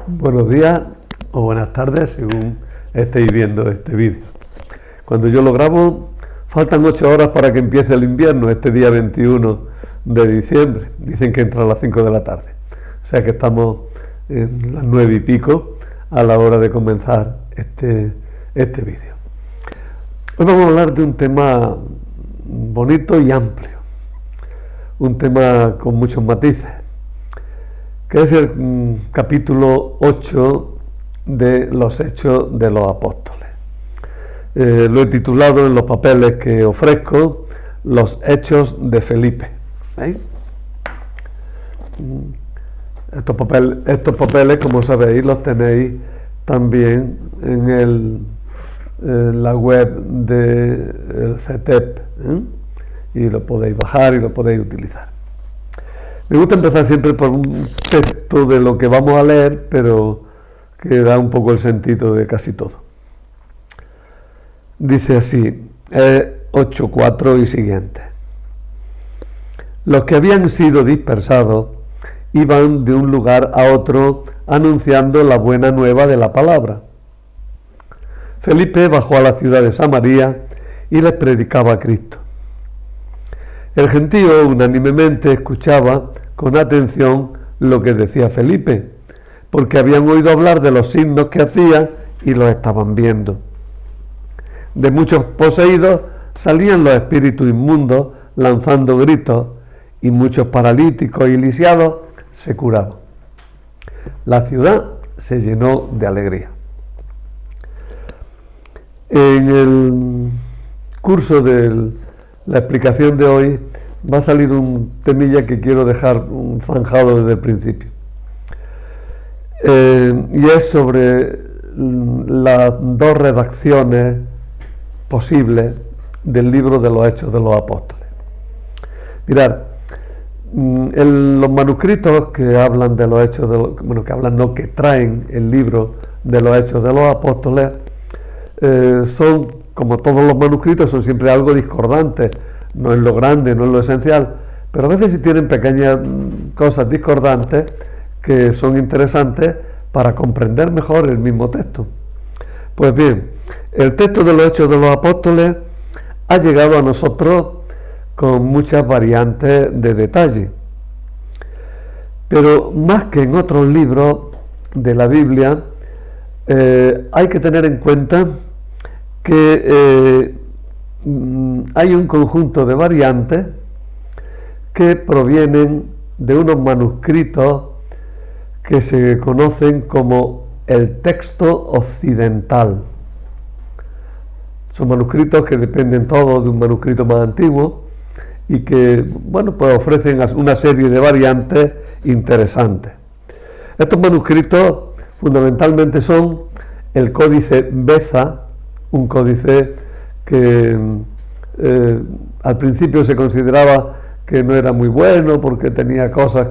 Buenos días o buenas tardes según estéis viendo este vídeo. Cuando yo lo grabo faltan 8 horas para que empiece el invierno, este día 21 de diciembre. Dicen que entra a las 5 de la tarde. O sea que estamos en las 9 y pico a la hora de comenzar este vídeo. Hoy vamos a hablar de un tema bonito y amplio. Un tema con muchos matices, que es el capítulo 8 de los Hechos de los Apóstoles. Lo he titulado en los papeles que ofrezco, Los Hechos de Felipe. ¿Veis? Estos papeles, como sabéis, los tenéis también en la web del CETEP, y lo podéis bajar y lo podéis utilizar. Me gusta empezar siempre por un texto de lo que vamos a leer, pero que da un poco el sentido de casi todo. Dice así, 8:4 y siguiente. Los que habían sido dispersados iban de un lugar a otro anunciando la buena nueva de la palabra. Felipe bajó a la ciudad de Samaria y les predicaba a Cristo. El gentío unánimemente escuchaba con atención lo que decía Felipe, porque habían oído hablar de los signos que hacía y los estaban viendo. De muchos poseídos salían los espíritus inmundos lanzando gritos, y muchos paralíticos y lisiados se curaban. La ciudad se llenó de alegría. En el curso de la explicación de hoy va a salir un temilla que quiero dejar zanjado desde el principio. Y es sobre las dos redacciones posibles del libro de los Hechos de los Apóstoles. Mirad, los manuscritos que hablan de los Hechos que traen el libro de los Hechos de los Apóstoles son, como todos los manuscritos, son siempre algo discordantes. No es lo grande, no es lo esencial, pero a veces sí tienen pequeñas cosas discordantes que son interesantes para comprender mejor el mismo texto. Pues bien, el texto de los Hechos de los Apóstoles ha llegado a nosotros con muchas variantes de detalle, pero más que en otros libros de la Biblia, hay que tener en cuenta que hay un conjunto de variantes que provienen de unos manuscritos que se conocen como el texto occidental. Son manuscritos que dependen todos de un manuscrito más antiguo y que, pues ofrecen una serie de variantes interesantes. Estos manuscritos fundamentalmente son el Códice Beza, un códice que al principio se consideraba que no era muy bueno porque tenía cosas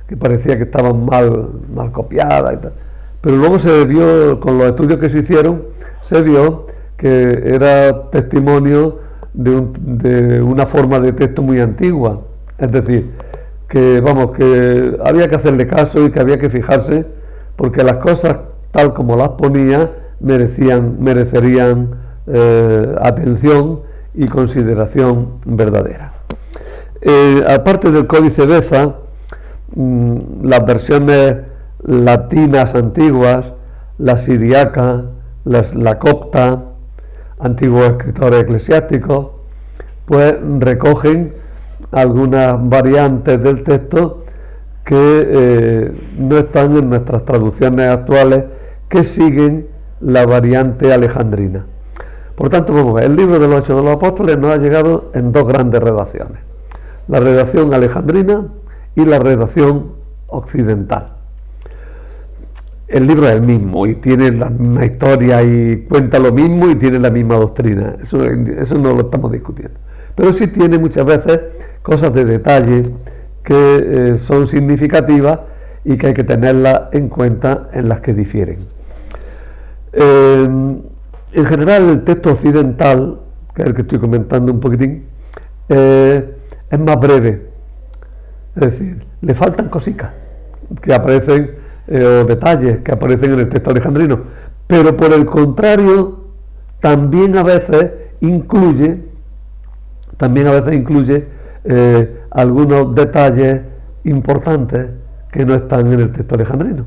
que parecía que estaban mal copiadas y tal. Pero luego se vio, con los estudios que se hicieron, se vio que era testimonio de una forma de texto muy antigua. Es decir, que había que hacerle caso y que había que fijarse, porque las cosas tal como las ponía merecerían atención y consideración verdadera. Aparte del Códice Beza, las versiones latinas antiguas, la siriaca, la copta, antiguos escritores eclesiásticos, pues recogen algunas variantes del texto que no están en nuestras traducciones actuales, que siguen la variante alejandrina. Por tanto, vamos a ver, el libro de los Hechos de los Apóstoles nos ha llegado en dos grandes redacciones: la redacción alejandrina y la redacción occidental. El libro es el mismo y tiene la misma historia y cuenta lo mismo y tiene la misma doctrina, eso no lo estamos discutiendo, pero sí tiene muchas veces cosas de detalle que son significativas y que hay que tenerlas en cuenta en las que difieren. En general, el texto occidental, que es el que estoy comentando un poquitín, es más breve, es decir, le faltan cositas que aparecen o detalles que aparecen en el texto alejandrino, pero por el contrario, también a veces incluye algunos detalles importantes que no están en el texto alejandrino.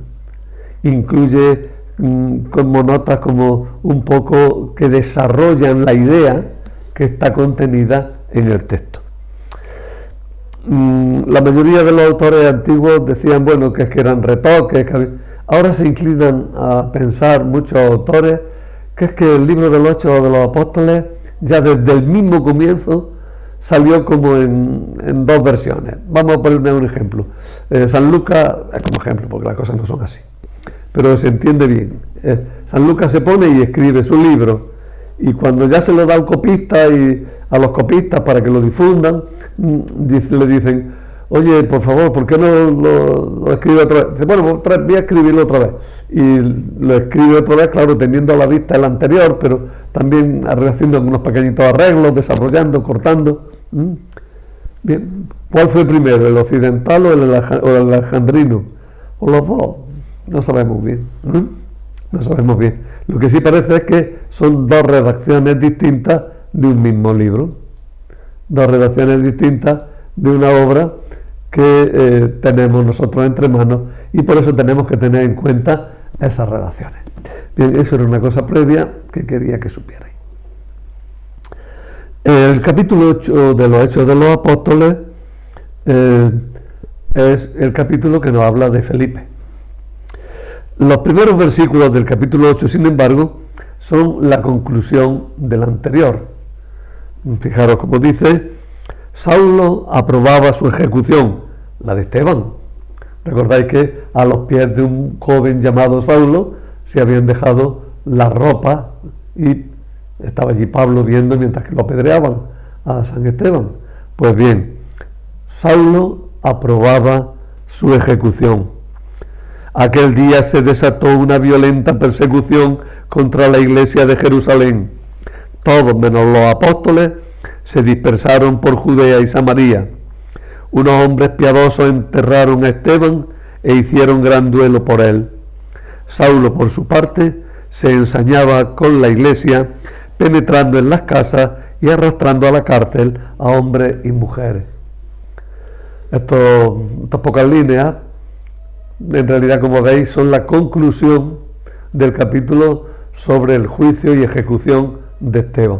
Incluye como notas como un poco que desarrollan la idea que está contenida en el texto. La mayoría de los autores antiguos decían, bueno, que eran retoques, ahora se inclinan a pensar muchos autores que es que el libro de los Hechos de los Apóstoles ya desde el mismo comienzo salió como en dos versiones. Vamos a ponerme un ejemplo. San Lucas es como ejemplo, porque las cosas no son así, pero se entiende bien. San Lucas se pone y escribe su libro, y cuando ya se lo da al copista y a los copistas para que lo difundan, le dicen, oye, por favor, ¿por qué no lo escribe otra vez? Dice, bueno, voy a escribirlo otra vez. Y lo escribe otra vez, claro, teniendo a la vista el anterior, pero también haciendo algunos pequeñitos arreglos, desarrollando, cortando. Bien, ¿cuál fue primero, el occidental o el alejandrino? ¿O los dos? No sabemos bien. No sabemos bien. Lo que sí parece es que son dos redacciones distintas de un mismo libro. Dos redacciones distintas de una obra que tenemos nosotros entre manos, y por eso tenemos que tener en cuenta esas redacciones. Bien, eso era una cosa previa que quería que supierais. El capítulo 8 de los Hechos de los Apóstoles es el capítulo que nos habla de Felipe. Los primeros versículos del capítulo 8, sin embargo, son la conclusión del anterior. Fijaros como dice: Saulo aprobaba su ejecución, la de Esteban. Recordáis que a los pies de un joven llamado Saulo se habían dejado la ropa y estaba allí Pablo viendo mientras que lo apedreaban a San Esteban. Pues bien, Saulo aprobaba su ejecución. Aquel día se desató una violenta persecución contra la iglesia de Jerusalén. Todos menos los apóstoles se dispersaron por Judea y Samaria. Unos hombres piadosos enterraron a Esteban e hicieron gran duelo por él. Saulo, por su parte, se ensañaba con la iglesia, penetrando en las casas y arrastrando a la cárcel a hombres y mujeres. Estas pocas líneas, en realidad, como veis, son la conclusión del capítulo sobre el juicio y ejecución de Esteban.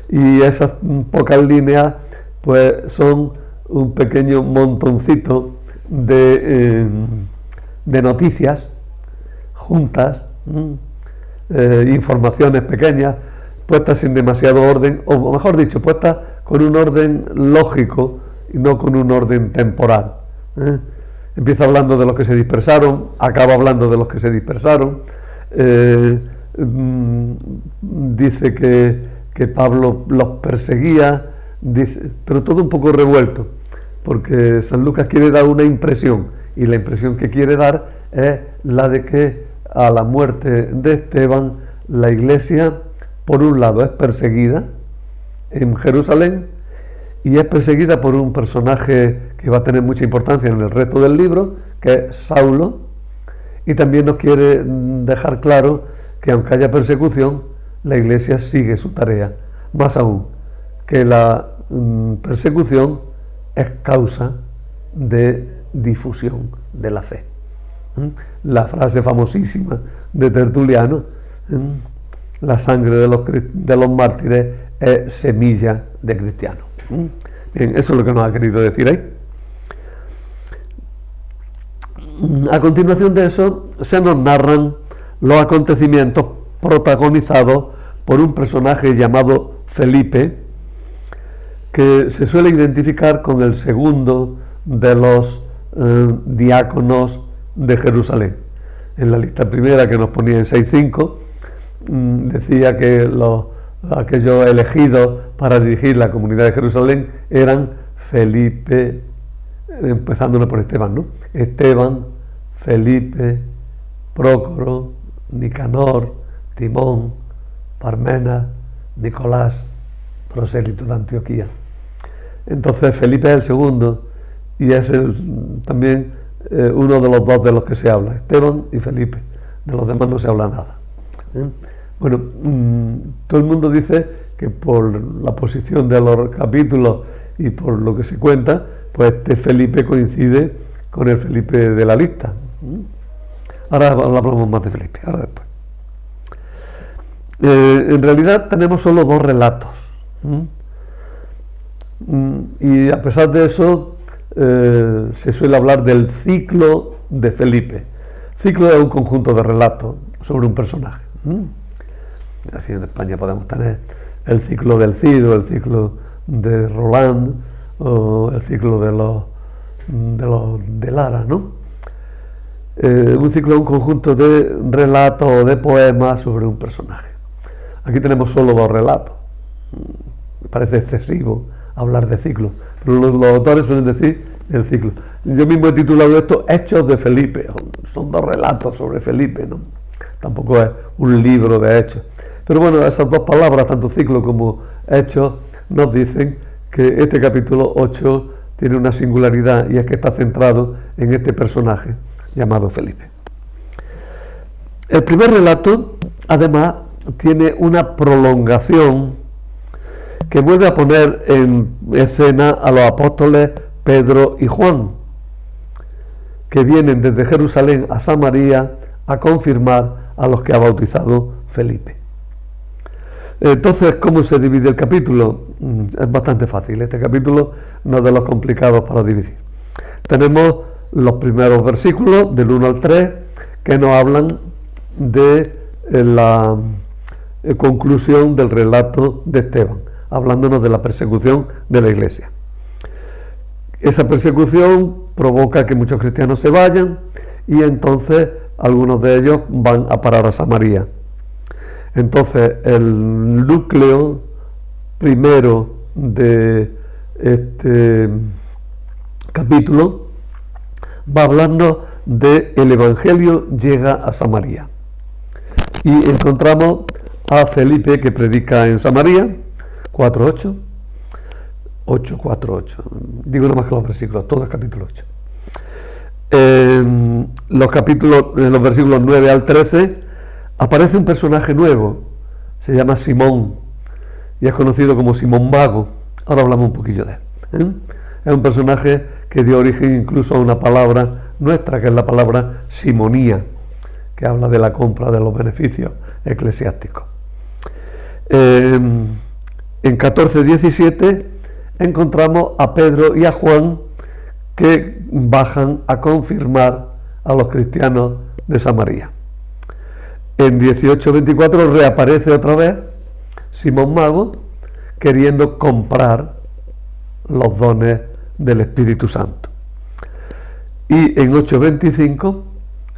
Y esas pocas líneas pues son un pequeño montoncito de noticias juntas, informaciones pequeñas, puestas sin demasiado orden, o mejor dicho, puestas con un orden lógico y no con un orden temporal. Empieza hablando de los que se dispersaron, acaba hablando de los que se dispersaron, dice que Pablo los perseguía, pero todo un poco revuelto, porque San Lucas quiere dar una impresión, y la impresión que quiere dar es la de que a la muerte de Esteban la iglesia, por un lado, es perseguida en Jerusalén, y es perseguida por un personaje que va a tener mucha importancia en el resto del libro, que es Saulo, y también nos quiere dejar claro que aunque haya persecución, la iglesia sigue su tarea. Más aún, que la persecución es causa de difusión de la fe. La frase famosísima de Tertuliano, la sangre de los mártires es semilla de cristianos. Bien, eso es lo que nos ha querido decir ahí. A continuación de eso se nos narran los acontecimientos protagonizados por un personaje llamado Felipe, que se suele identificar con el segundo de los diáconos de Jerusalén. En la lista primera, que nos ponía en 6.5, decía que aquellos elegidos para dirigir la comunidad de Jerusalén eran Felipe, empezándolo por Esteban, ¿no? Esteban, Felipe, Prócoro, Nicanor, Timón, Parmenas, Nicolás, prosélito de Antioquía. Entonces Felipe es el segundo, y es también uno de los dos de los que se habla, Esteban y Felipe. De los demás no se habla nada. Bueno, todo el mundo dice que por la posición de los capítulos y por lo que se cuenta, pues este Felipe coincide con el Felipe de la lista. Ahora hablamos más de Felipe, ahora después. En realidad tenemos solo dos relatos. Y a pesar de eso, se suele hablar del ciclo de Felipe. Ciclo es un conjunto de relatos sobre un personaje. Así en España podemos tener el ciclo del Cid, o el ciclo de Roland, o el ciclo de Lara, ¿no? Un ciclo es un conjunto de relatos o de poemas sobre un personaje. Aquí tenemos solo dos relatos. Me parece excesivo hablar de ciclo, pero los autores suelen decir el ciclo. Yo mismo he titulado esto Hechos de Felipe. Son dos relatos sobre Felipe, ¿no? Tampoco es un libro de hechos. Pero bueno, esas dos palabras, tanto ciclo como hechos, nos dicen que este capítulo 8 tiene una singularidad, y es que está centrado en este personaje llamado Felipe. El primer relato, además, tiene una prolongación que vuelve a poner en escena a los apóstoles Pedro y Juan, que vienen desde Jerusalén a Samaria a confirmar a los que ha bautizado Felipe. Entonces, ¿cómo se divide el capítulo? Es bastante fácil. Este capítulo no es de los complicados para dividir. Tenemos los primeros versículos, del 1 al 3, que nos hablan de la conclusión del relato de Esteban, hablándonos de la persecución de la iglesia. Esa persecución provoca que muchos cristianos se vayan, y entonces algunos de ellos van a parar a Samaria. Entonces el núcleo primero de este capítulo va hablando de el Evangelio llega a Samaria, y encontramos a Felipe que predica en Samaria, 4:8, 8:4:8, digo nada más que los versículos, todo el capítulo 8. En los versículos 9 al 13 aparece un personaje nuevo, se llama Simón, y es conocido como Simón Mago. Ahora hablamos un poquillo de él. Es un personaje que dio origen incluso a una palabra nuestra, que es la palabra simonía, que habla de la compra de los beneficios eclesiásticos. En 14:17 encontramos a Pedro y a Juan, que bajan a confirmar a los cristianos de Samaria. En 18:24 reaparece otra vez Simón Mago, queriendo comprar los dones del Espíritu Santo. Y en 8:25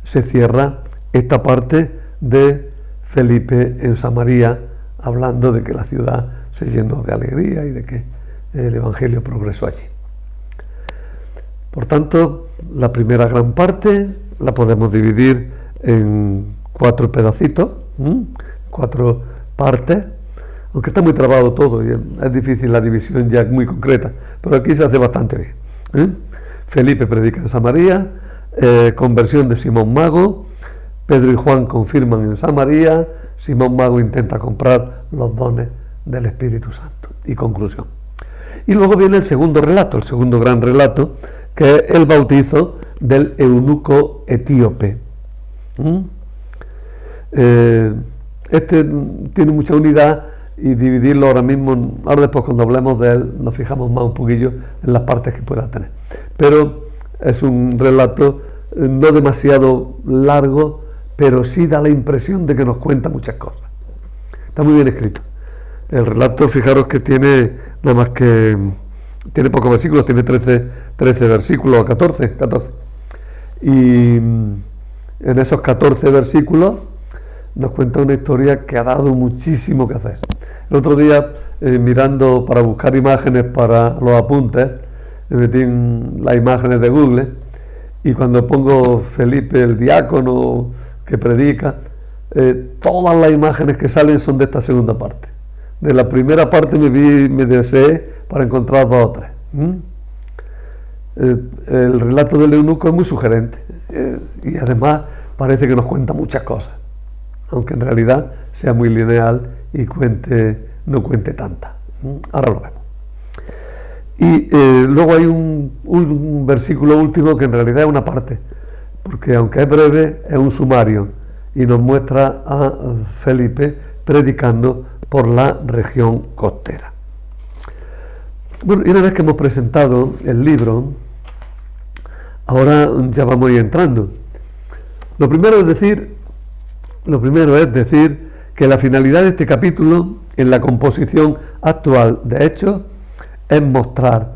se cierra esta parte de Felipe en Samaria, hablando de que la ciudad se llenó de alegría y de que el Evangelio progresó allí. Por tanto, la primera gran parte la podemos dividir en 4 pedacitos, 4 partes, aunque está muy trabado todo y es difícil la división ya muy concreta, pero aquí se hace bastante bien. Felipe predica en Samaria, conversión de Simón Mago, Pedro y Juan confirman en Samaria, Simón Mago intenta comprar los dones del Espíritu Santo, y conclusión. Y luego viene el segundo relato, el segundo gran relato, que es el bautizo del eunuco etíope. Este tiene mucha unidad, y dividirlo ahora mismo, ahora después cuando hablemos de él nos fijamos más un poquillo en las partes que pueda tener, pero es un relato no demasiado largo, pero sí da la impresión de que nos cuenta muchas cosas. Está muy bien escrito el relato. Fijaros que tiene nada más que tiene pocos versículos, tiene 13 versículos, 14, y en esos 14 versículos nos cuenta una historia que ha dado muchísimo que hacer. El otro día, mirando para buscar imágenes para los apuntes, me metí en las imágenes de Google, y cuando pongo Felipe el diácono que predica, todas las imágenes que salen son de esta segunda parte. De la primera parte me deseé para encontrar 2 o 3. el relato del eunuco es muy sugerente y además parece que nos cuenta muchas cosas, aunque en realidad sea muy lineal y no cuente tantas. Ahora lo vemos. Y luego hay un versículo último que en realidad es una parte, porque aunque es breve, es un sumario y nos muestra a Felipe predicando por la región costera. Bueno, y una vez que hemos presentado el libro, ahora ya vamos a ir entrando. Lo primero es decir que la finalidad de este capítulo en la composición actual de Hechos es mostrar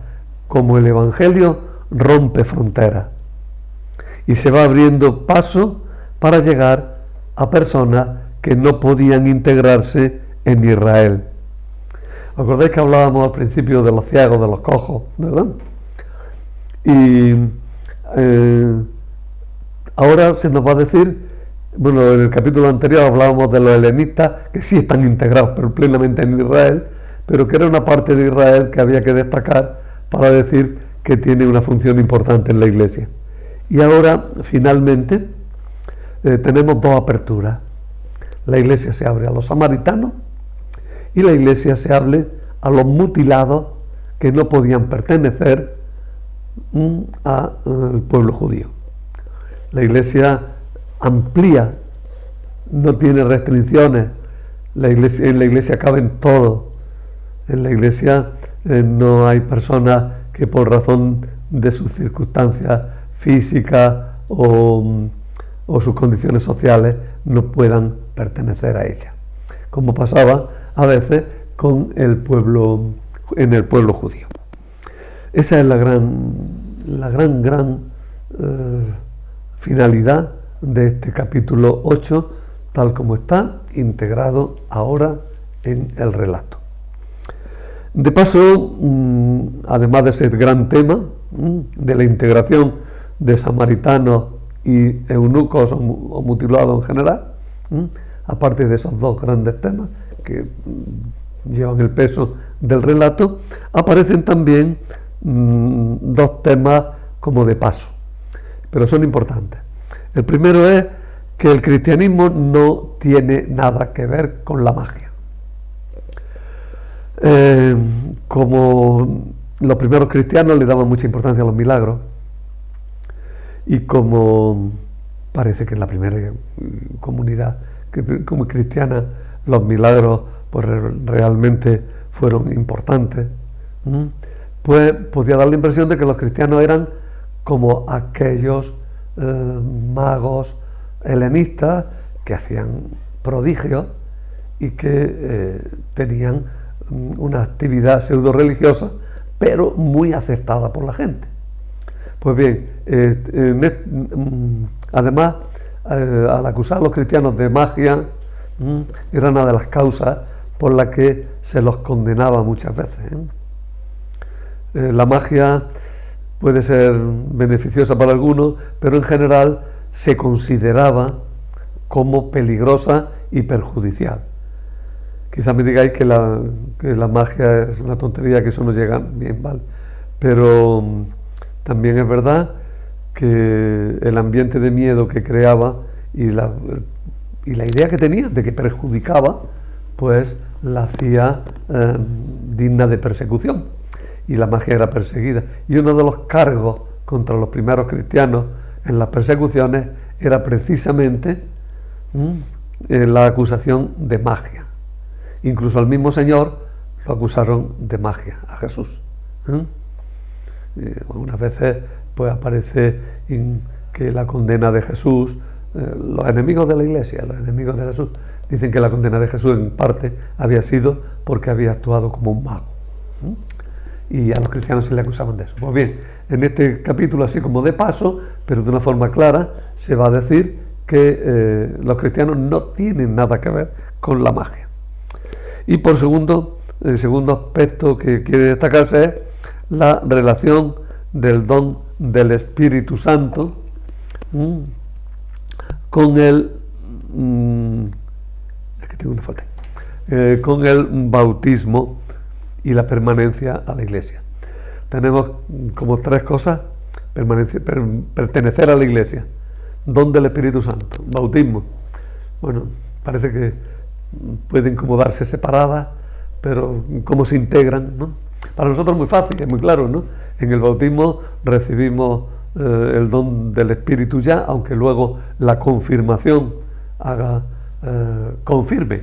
cómo el Evangelio rompe fronteras y se va abriendo paso para llegar a personas que no podían integrarse en Israel. ¿Acordáis que hablábamos al principio de los ciegos, de los cojos, verdad? Y ahora se nos va a decir, bueno, en el capítulo anterior hablábamos de los helenistas, que sí están integrados pero plenamente en Israel, pero que era una parte de Israel que había que destacar para decir que tiene una función importante en la iglesia. Y ahora, finalmente, tenemos dos aperturas. La iglesia se abre a los samaritanos y la iglesia se abre a los mutilados que no podían pertenecer al pueblo judío. La iglesia amplía, no tiene restricciones, en la iglesia caben todos. En la iglesia no hay personas que por razón de sus circunstancias físicas o sus condiciones sociales no puedan pertenecer a ella, como pasaba a veces con el pueblo, en el pueblo judío. Esa es la gran finalidad de este capítulo 8, tal como está integrado ahora en el relato. De paso, además de ese gran tema de la integración de samaritanos y eunucos o mutilados en general, aparte de esos dos grandes temas que llevan el peso del relato, aparecen también dos temas como de paso, pero son importantes. El primero es que el cristianismo no tiene nada que ver con la magia. Como los primeros cristianos le daban mucha importancia a los milagros, y como parece que en la primera comunidad como cristiana los milagros pues realmente fueron importantes, pues podía dar la impresión de que los cristianos eran como aquellos magos helenistas que hacían prodigios y que tenían una actividad pseudo religiosa pero muy aceptada por la gente. Pues bien, además, al acusar a los cristianos de magia, era una de las causas por las que se los condenaba muchas veces. La magia puede ser beneficiosa para algunos, pero en general se consideraba como peligrosa y perjudicial. Quizás me digáis que la magia es una tontería, que eso no llega bien, ¿vale? Pero también es verdad que el ambiente de miedo que creaba y la idea que tenía de que perjudicaba, pues la hacía digna de persecución, y la magia era perseguida. Y uno de los cargos contra los primeros cristianos en las persecuciones era precisamente la acusación de magia. Incluso al mismo Señor lo acusaron de magia, a Jesús. Algunas veces pues aparece que la condena de Jesús, los enemigos de la iglesia, los enemigos de Jesús, dicen que la condena de Jesús en parte había sido porque había actuado como un mago. Y a los cristianos se le acusaban de eso. Pues bien, en este capítulo, así como de paso, pero de una forma clara, se va a decir que los cristianos no tienen nada que ver con la magia. Y por el segundo aspecto que quiere destacarse es la relación del don del Espíritu Santo con el con el bautismo y la permanencia a la iglesia. tenemos como tres cosas: pertenecer a la Iglesia, don del Espíritu Santo, bautismo. Bueno, parece que pueden como darse separadas, pero cómo se integran, ¿no? Para nosotros es muy fácil, es muy claro, ¿no? En el bautismo recibimos el don del Espíritu ya, aunque luego la confirmación confirme,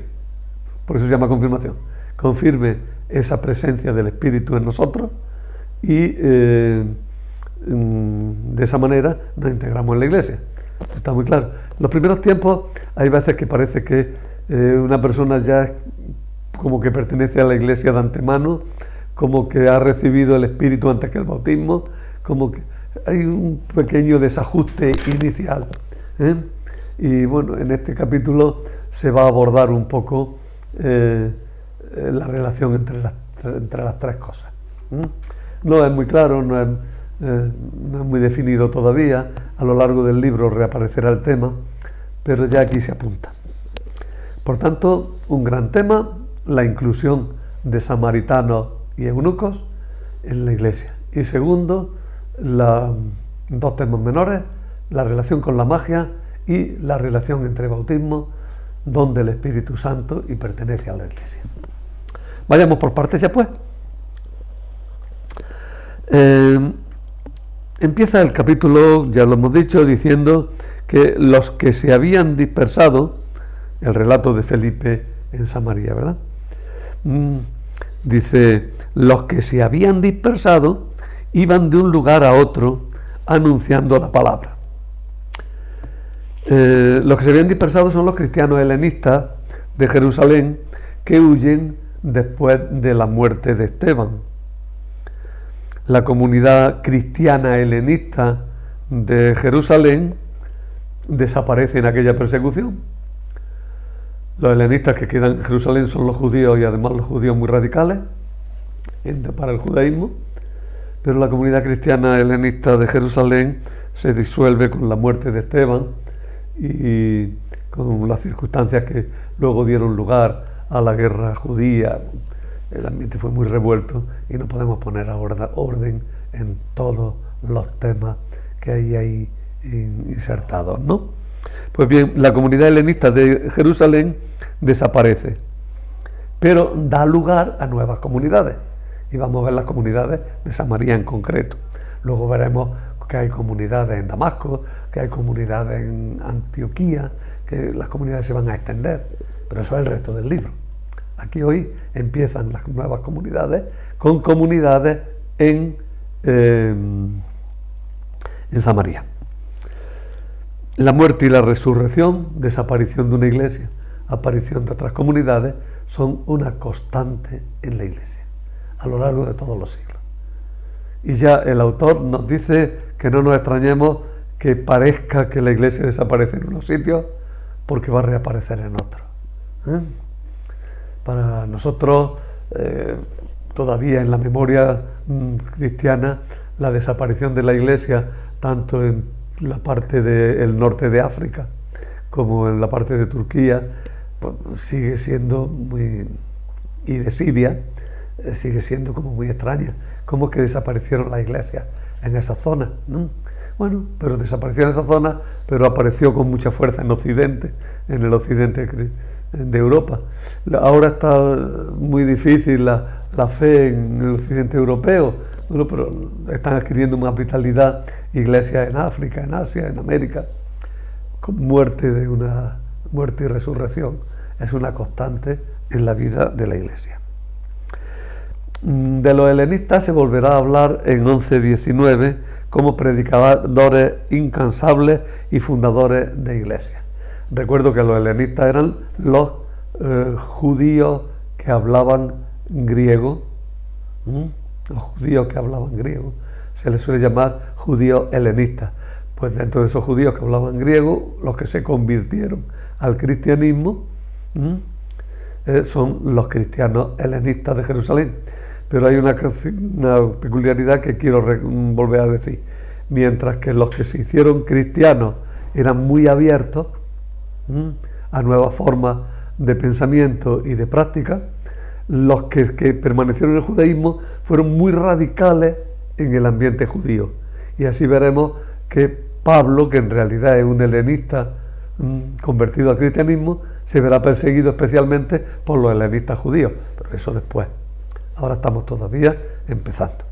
por eso se llama confirmación, confirme esa presencia del Espíritu en nosotros, y de esa manera nos integramos en la Iglesia. Está muy claro. En los primeros tiempos hay veces que parece que una persona ya como que pertenece a la Iglesia de antemano, como que ha recibido el Espíritu antes que el bautismo, como que hay un pequeño desajuste inicial, ¿eh? Y bueno, en este capítulo se va a abordar un poco la relación entre las tres cosas. No es muy claro, no es muy definido todavía. A lo largo del libro reaparecerá el tema, pero ya aquí se apunta. Por tanto, un gran tema: la inclusión de samaritanos y eunucos en la Iglesia. Y segundo, dos temas menores: la relación con la magia y la relación entre bautismo, don del Espíritu Santo y pertenencia a la Iglesia. Vayamos por partes ya pues. Empieza el capítulo, ya lo hemos dicho, diciendo que los que se habían dispersado, el relato de Felipe en Samaria, ¿verdad? Dice, los que se habían dispersado iban de un lugar a otro anunciando la palabra. Los que se habían dispersado son los cristianos helenistas de Jerusalén, que huyen después de la muerte de Esteban. La comunidad cristiana helenista de Jerusalén desaparece en aquella persecución. Los helenistas que quedan en Jerusalén son los judíos, y además los judíos muy radicales para el judaísmo, pero la comunidad cristiana helenista de Jerusalén se disuelve con la muerte de Esteban y con las circunstancias que luego dieron lugar a la guerra judía. El ambiente fue muy revuelto y no podemos poner ahora orden en todos los temas que hay ahí insertados, ¿no? Pues bien, la comunidad helenista de Jerusalén desaparece, pero da lugar a nuevas comunidades, y vamos a ver las comunidades de Samaria en concreto. Luego veremos que hay comunidades en Damasco, que hay comunidades en Antioquía, que las comunidades se van a extender, pero eso es el resto del libro. Aquí hoy empiezan las nuevas comunidades, con comunidades en Samaria. La muerte y la resurrección, desaparición de una iglesia, aparición de otras comunidades, son una constante en la iglesia a lo largo de todos los siglos. Y ya el autor nos dice que no nos extrañemos que parezca que la iglesia desaparece en unos sitios, porque va a reaparecer en otros. Para nosotros, todavía en la memoria cristiana, la desaparición de la iglesia, tanto en la parte del norte de África como en la parte de Turquía, pues, sigue siendo muy, y de Siria, sigue siendo como muy extraña. ¿Cómo es que desaparecieron las iglesias en esa zona? Bueno, pero desapareció en esa zona, pero apareció con mucha fuerza en Occidente, en el occidente de Europa. Ahora está muy difícil la fe en el occidente europeo, bueno, pero están adquiriendo más vitalidad iglesias en África, en Asia, en América, con muerte y resurrección. Es una constante en la vida de la iglesia. De los helenistas se volverá a hablar en 11:19 como predicadores incansables y fundadores de iglesias. Recuerdo que los helenistas eran los judíos que hablaban griego. Los judíos que hablaban griego se les suele llamar judíos helenistas. Pues dentro de esos judíos que hablaban griego, los que se convirtieron al cristianismo son los cristianos helenistas de Jerusalén. Pero hay una peculiaridad que quiero volver a decir. Mientras que los que se hicieron cristianos eran muy abiertos a nuevas formas de pensamiento y de práctica, los que permanecieron en el judaísmo fueron muy radicales en el ambiente judío. Y así veremos que Pablo, que en realidad es un helenista convertido al cristianismo, se verá perseguido especialmente por los helenistas judíos, pero eso después. Ahora estamos todavía empezando.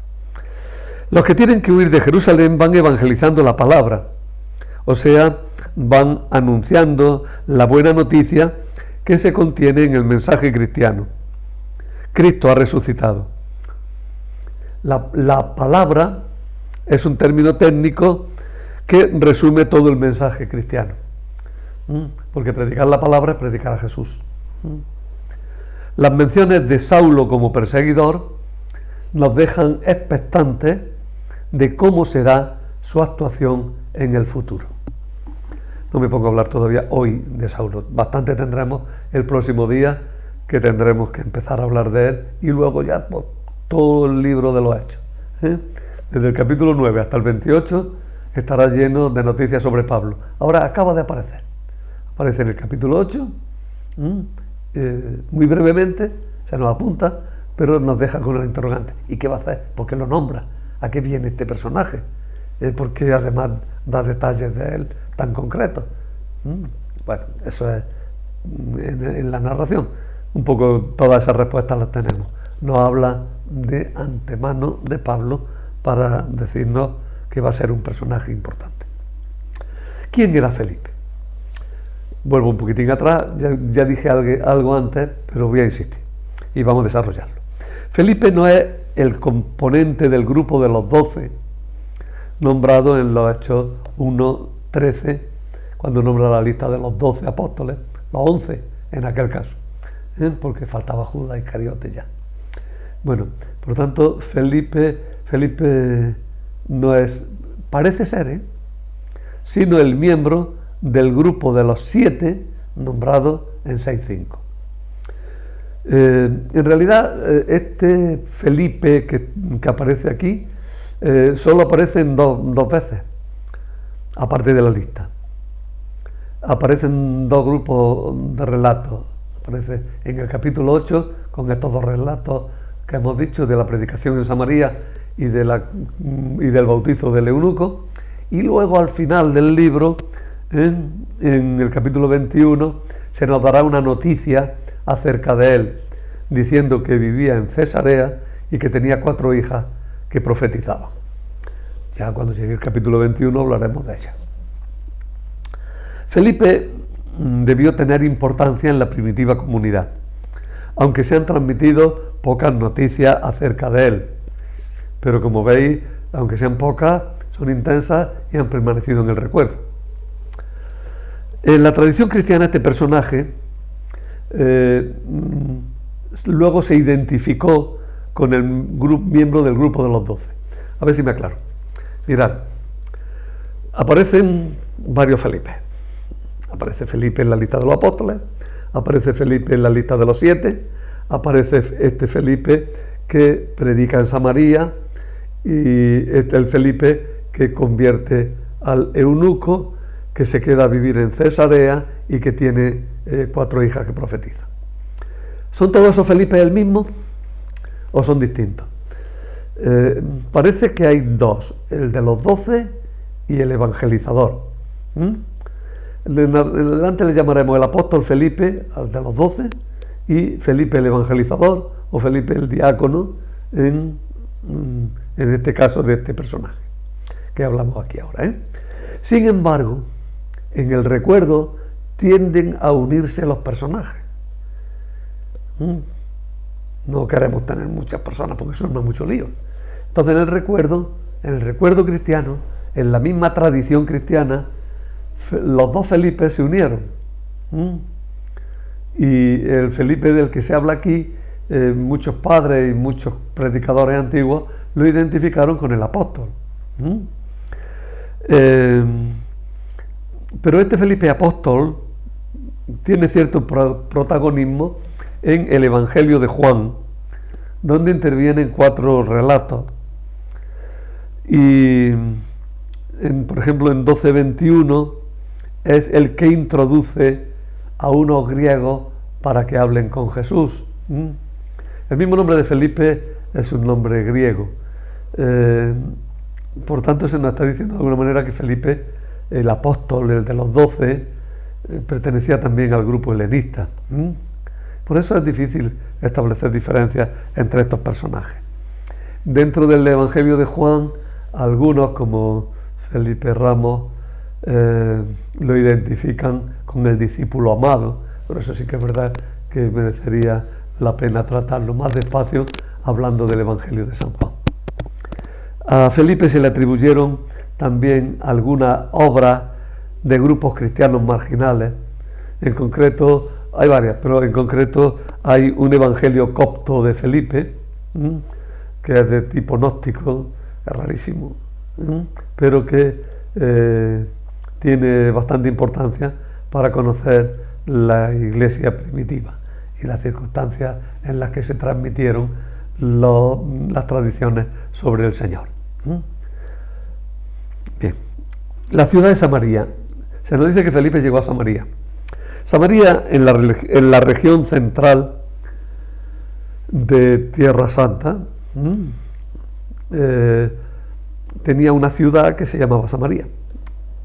Los que tienen que huir de Jerusalén van evangelizando la palabra, o sea, van anunciando la buena noticia que se contiene en el mensaje cristiano. Cristo ha resucitado. La palabra es un término técnico que resume todo el mensaje cristiano. Porque predicar la palabra es predicar a Jesús. Las menciones de Saulo como perseguidor nos dejan expectantes de cómo será su actuación en el futuro. No me pongo a hablar todavía hoy de Saulo. Bastante tendremos el próximo día, que tendremos que empezar a hablar de él, y luego ya pues, todo el libro de los Hechos. Desde el capítulo 9 hasta el 28 estará lleno de noticias sobre Pablo. Ahora acaba de aparecer. Aparece en el capítulo 8, muy brevemente, se nos apunta, pero nos deja con el interrogante. ¿Y qué va a hacer? ¿Por qué lo nombra? ¿A qué viene este personaje? Porque además da detalles de él tan concretos. Bueno, eso es en la narración. Un poco todas esas respuestas las tenemos. Nos habla de antemano de Pablo para decirnos que va a ser un personaje importante. ¿Quién era Felipe? Vuelvo un poquitín atrás, ya dije algo antes, pero voy a insistir y vamos a desarrollarlo. Felipe no es el componente del grupo de los 12 nombrado en los Hechos 1:13, cuando nombra la lista de los 12 apóstoles, los 11 en aquel caso, porque faltaba Judas Iscariote ya. Bueno, por tanto, Felipe no es, parece ser, sino el miembro del grupo de los 7 nombrados en 6:5. En realidad, este Felipe que aparece aquí solo aparece en dos veces, aparte de la lista. Aparecen dos grupos de relatos. Aparece en el capítulo 8 con estos dos relatos que hemos dicho de la predicación en Samaria y del bautizo del eunuco, y luego al final del libro, en el capítulo 21, se nos dará una noticia acerca de él, diciendo que vivía en Cesarea y que tenía 4 hijas que profetizaban. Ya cuando llegue el capítulo 21 hablaremos de ella. Felipe debió tener importancia en la primitiva comunidad, aunque se han transmitido pocas noticias acerca de él. Pero como veis, aunque sean pocas, son intensas y han permanecido en el recuerdo. En la tradición cristiana, este personaje luego se identificó con el miembro del grupo de los 12. A ver si me aclaro. Mirad, aparecen varios Felipes. Aparece Felipe en la lista de los apóstoles, aparece Felipe en la lista de los 7, aparece este Felipe que predica en Samaria, y el Felipe que convierte al eunuco, que se queda a vivir en Cesarea y que tiene 4 hijas que profetizan. ¿Son todos esos Felipes el mismo o son distintos? Parece que hay 2, el de los 12 y el evangelizador. Delante le llamaremos el apóstol Felipe, al de los 12, y Felipe el evangelizador, o Felipe el diácono, en este caso de este personaje que hablamos aquí ahora. Sin embargo, en el recuerdo tienden a unirse los personajes. No queremos tener muchas personas porque eso no es mucho lío. Entonces en el recuerdo cristiano, en la misma tradición cristiana, los 2 Felipes se unieron. Y el Felipe del que se habla aquí, muchos padres y muchos predicadores antiguos lo identificaron con el apóstol. Pero este Felipe apóstol tiene cierto protagonismo en el Evangelio de Juan, donde intervienen 4 relatos. Y, por ejemplo, en 12:21 es el que introduce a unos griegos para que hablen con Jesús. El mismo nombre de Felipe es un nombre griego. Por tanto, se nos está diciendo de alguna manera que Felipe, el apóstol, el de los 12, pertenecía también al grupo helenista. Por eso es difícil establecer diferencias entre estos personajes. Dentro del Evangelio de Juan, algunos, como Felipe Ramos, lo identifican con el discípulo amado, pero eso sí que es verdad que merecería la pena tratarlo más despacio hablando del Evangelio de San Juan. A Felipe se le atribuyeron también algunas obras de grupos cristianos marginales. En concreto, hay varias, pero en concreto hay un evangelio copto de Felipe, que es de tipo gnóstico, es rarísimo, pero que tiene bastante importancia para conocer la iglesia primitiva y las circunstancias en las que se transmitieron las tradiciones sobre el Señor. Bien, la ciudad de Samaria. Se nos dice que Felipe llegó a Samaria. Samaria, en la región central de Tierra Santa, tenía una ciudad que se llamaba Samaria,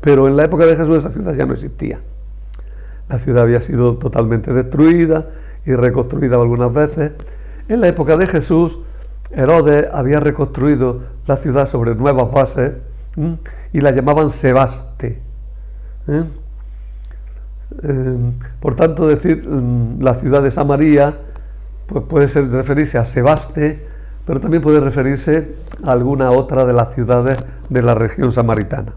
pero en la época de Jesús esa ciudad ya no existía. La ciudad había sido totalmente destruida y reconstruida algunas veces. En la época de Jesús, Herodes había reconstruido la ciudad sobre nuevas bases y la llamaban Sebaste. Por tanto, decir la ciudad de Samaria pues puede referirse a Sebaste, pero también puede referirse a alguna otra de las ciudades de la región samaritana.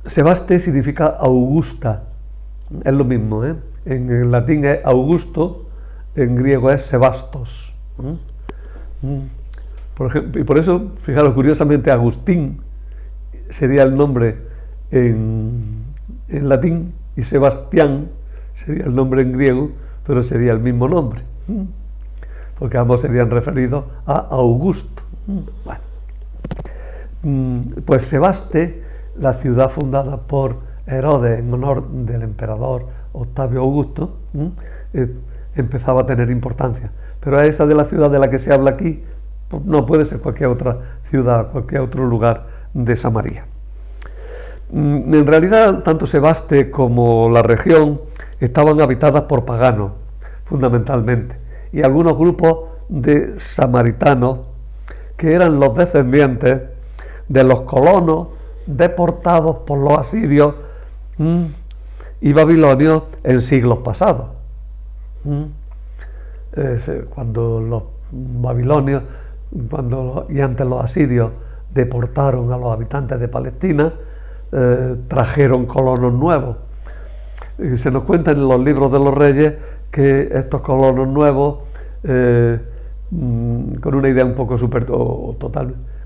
Sebaste significa Augusta, es lo mismo, en latín es Augusto, en griego es Sebastos. Por ejemplo, y por eso, fijaros, curiosamente Agustín sería el nombre en latín y Sebastián sería el nombre en griego, pero sería el mismo nombre, porque ambos serían referidos a Augusto. Bueno, pues Sebaste, la ciudad fundada por Herodes en honor del emperador Octavio Augusto, empezaba a tener importancia. Pero a esa de la ciudad de la que se habla aquí, pues no puede ser cualquier otra ciudad, cualquier otro lugar de Samaria. En realidad, tanto Sebaste como la región estaban habitadas por paganos, fundamentalmente, y algunos grupos de samaritanos que eran los descendientes de los colonos deportados por los asirios y babilonios en siglos pasados. Cuando los babilonios y antes los asirios deportaron a los habitantes de Palestina, trajeron colonos nuevos. Y se nos cuenta en los libros de los reyes que estos colonos nuevos, con una idea un poco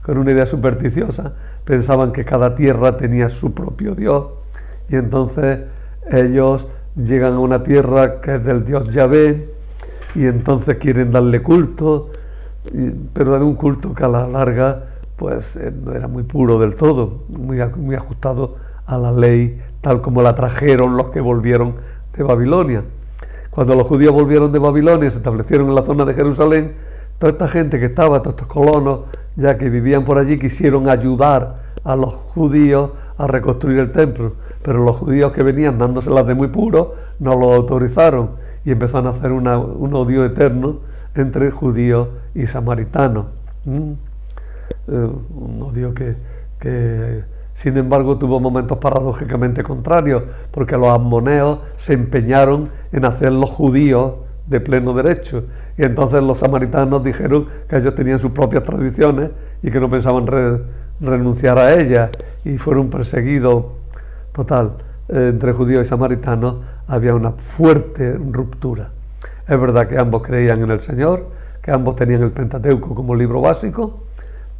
con una idea supersticiosa, pensaban que cada tierra tenía su propio Dios, y entonces ellos llegan a una tierra que es del Dios Yahvé, y entonces quieren darle culto, pero era un culto que a la larga pues no era muy puro del todo, muy ajustado a la ley tal como la trajeron los que volvieron de Babilonia. Cuando los judíos volvieron de Babilonia y se establecieron en la zona de Jerusalén, toda esta gente que estaba, todos estos colonos ya que vivían por allí, quisieron ayudar a los judíos a reconstruir el templo, pero los judíos que venían dándoselas de muy puro no lo autorizaron, y empezaron a hacer un odio eterno entre judíos y samaritanos. Un odio que sin embargo tuvo momentos paradójicamente contrarios, porque los ammoneos se empeñaron en hacer los judíos de pleno derecho, y entonces los samaritanos dijeron que ellos tenían sus propias tradiciones y que no pensaban renunciar a ellas, y fueron perseguidos. Total, entre judíos y samaritanos había una fuerte ruptura. Es verdad que ambos creían en el Señor, que ambos tenían el Pentateuco como libro básico,